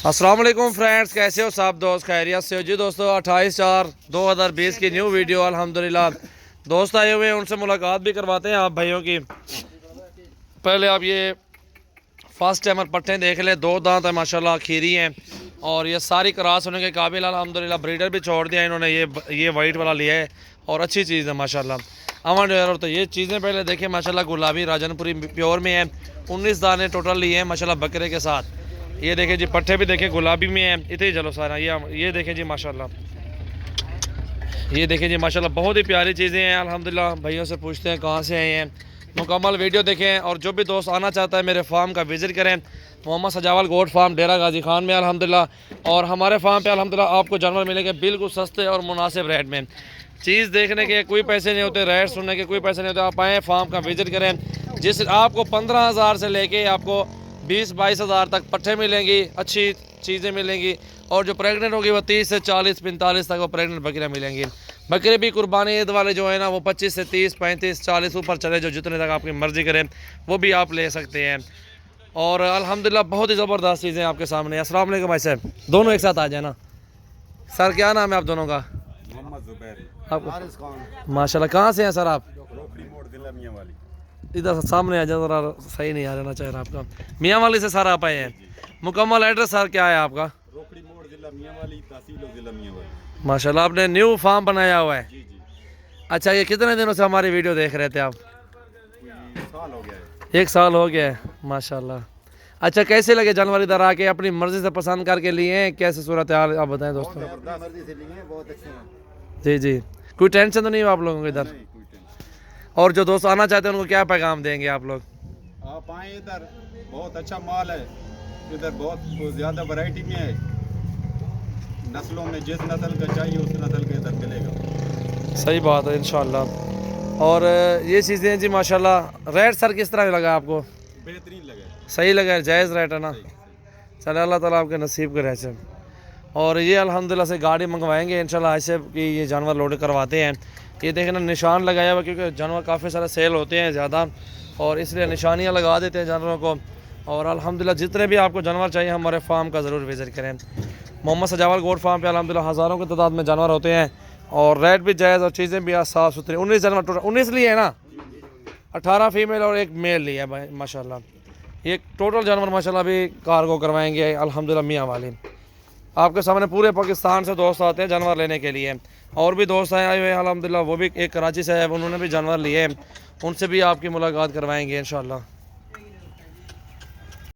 अस्सलाम वालेकुम फ्रेंड्स, कैसे हो सब दोस्त? खैरियत से हो जी दोस्तों। 28/4/2020 की न्यू वीडियो अल्हम्दुलिल्लाह दोस्त आए हुए हैं, उनसे मुलाकात भी करवाते हैं आप भाइयों की। पहले आप ये फर्स्ट टाइमर पट्टे देख ले, 2 दांत है माशाल्लाह, खीरी हैं और ये सारी क्रॉस होने के काबिल अल्हम्दुलिल्लाह। ब्रीडर भी छोड़ दिया इन्होंने, ये वाइट वाला लिया है और अच्छी चीज़ है माशाल्लाह। अमन तो ये चीज़ें पहले देखें माशाल्लाह, गुलाबी राजनपुरी प्योर में है। 19 दाने टोटल लिए हैं माशाल्लाह बकरे के साथ। ये देखें जी, पट्टे भी देखें गुलाबी में है। इतने ही चलो सारा ये देखें जी माशाल्लाह, ये देखें जी माशाल्लाह, बहुत ही प्यारी चीज़ें हैं अल्हम्दुलिल्लाह। भाइयों से पूछते हैं कहाँ से आए हैं, मुकम्मल वीडियो देखें। और जो भी दोस्त आना चाहता है मेरे फार्म का विज़िट करें, मोहम्मद सजावल गोट फार्म डेरा गाजी खान में अल्हम्दुलिल्लाह। और हमारे फार्म पे अल्हम्दुलिल्लाह आपको जानवर मिलेंगे बिल्कुल सस्ते और मुनासिब रेट में। चीज़ देखने के कोई पैसे नहीं होते, रेट सुनने के कोई पैसे नहीं होते। आप आएँ फार्म का विज़िट करें, जिस आपको 15,000 से लेके आपको 20-22 हज़ार तक पट्टे मिलेंगी, अच्छी चीज़ें मिलेंगी। और जो प्रेग्नेंट होगी वो 30 से 40-45 तक वो प्रेग्नेंट बकरियाँ मिलेंगी। बकरे भी कुर्बानी ईद वाले जो है ना, वो 25 से 30, 35, 40 ऊपर चले, जो जितने तक आपकी मर्ज़ी करें वो भी आप ले सकते हैं। और अल्हम्दुलिल्लाह बहुत ही ज़बरदस्त चीज़ें आपके सामने। अस्सलाम वालेकुम भाई साहब, दोनों एक साथ आ जाए ना। सर क्या नाम है आप दोनों का? आप माशाल्लाह कहाँ से हैं सर आप? इधर सामने आ जाए, ज़रा सही नहीं आ रहना चाहिए आपका। मियाँ वाली से सर आप आए हैं। मुकम्मल एड्रेस सर क्या है आपका? माशाल्लाह आपने न्यू फार्म बनाया हुआ है। अच्छा, ये कितने दिनों से हमारी वीडियो देख रहे थे आप? 1 साल हो गया है माशाल्लाह। अच्छा, कैसे लगे जानवर इधर आके? अपनी मर्जी से पसंद करके लिए हैं? कैसे सूरत हाल आप बताएं दोस्तों। जी जी, कोई टेंशन तो नहीं है आप लोगों को इधर? और जो दोस्त आना चाहते हैं उनको क्या पैगाम देंगे आप लोग? आप आए इधर, बहुत अच्छा माल है इधर, बहुत ज़्यादा वैरायटी में है। नस्लों में जिस नस्ल का चाहिए उस नस्ल का इधर मिलेगा। सही बात है इंशाल्लाह। और ये चीज़ें जी माशाल्लाह। रेट सर किस तरह लगा आपको? बेहतरीन लगा, सही लगा, जायज़ रेट है ना? चले अल्लाह ताला आपके नसीब करे ऐसे। और ये अल्हम्दुलिल्लाह से गाड़ी मंगवाएंगे इंशाल्लाह ऐसे कि ये जानवर लोड करवाते हैं। ये देखना निशान लगाया हुआ, क्योंकि जानवर काफ़ी सारे सेल होते हैं ज़्यादा, और इसलिए निशानियाँ लगा देते हैं जानवरों को। और अल्हम्दुलिल्लाह जितने भी आपको जानवर चाहिए हमारे फार्म का ज़रूर विज़िट करें। मोहम्मद सजावल गोट फार्म पे अल्हम्दुलिल्लाह हज़ारों की तादाद में जानवर होते हैं और रेट भी जायज़ और चीज़ें भी साफ़ सुथरी। 19 जानवर टोटल, 19 लिए है ना? 18 फीमेल और 1 मेल लिया भाई माशाल्लाह। ये टोटल जानवर माशाल्लाह अभी कार्गो करवाएंगे अल्हम्दुलिल्लाह मियाँ वाली। आपके सामने पूरे पाकिस्तान से दोस्त आते हैं जानवर लेने के लिए। और भी दोस्त आए हुए हैं अल्हम्दुलिल्लाह, वो भी एक कराची से है, उन्होंने भी जानवर लिए हैं, उनसे भी आपकी मुलाकात करवाएंगे इंशाल्लाह।